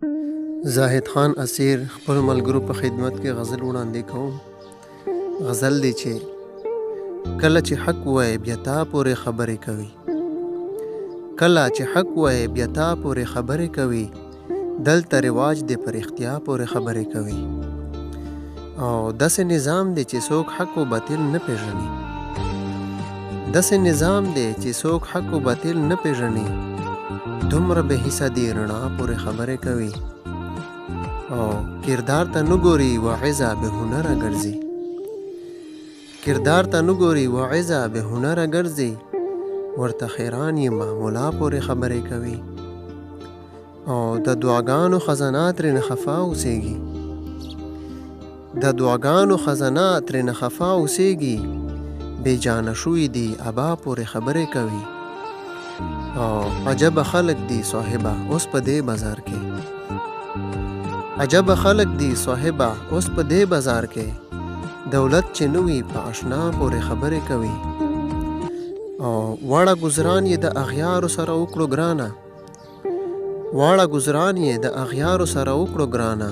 زاهد خان اسیر خپل ملګرو په خدمت کې غزل وړاندې کوم. غزل دی چې کله چې حق وای بیا تا پورې خبرې کوي، کله چې حق وای بیا تا پورې خبرې کوي، دلته رواج دی پر اختیا پورې خبرې کوي. او داسې نظام دی چې څوک حق او باطل نه پیژني، داسې نظام دی چې څوک حق او باطل نه پیژني، دومره به حصه دی رڼا پورې خبرې کوي. او کردار ته نګوري واعظه به هنره ګرځي، کردار ته نګوري واعظه به هنره ګرځي، ورته حیران یې معمولا پورې خبرې کوي. او د دعاګانو خزانه ترې نه خفا اوسېږي، د دعاګانو خزانه ترې نه خفا اوسېږي، بې جانه شوي دي ابا پورې خبرې کوي. او عجب خلق دی صاحبه اوس په دې بازار کې، عجب خلق دی صاحبه اوس په دې بازار کې، دولت چې نوی په آشنا پورې خبرې کوي. او واړه گزاران یې د اغیارو سره وکړو ګرانه، واړه گزاران یې د اغیارو سره وکړو ګرانه،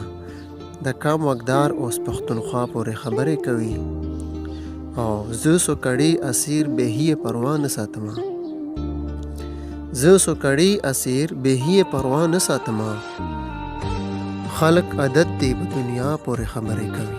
د کم وقدار اوس پښتونخوا پورې خبرې کوي. او زه سو کړي اسیر بهیه پروا نه ساتمه، زه سو کړي اسیر بهیه پروا نه ساتمه، خلق عادت دی په دنیا پورې خبرې کوي.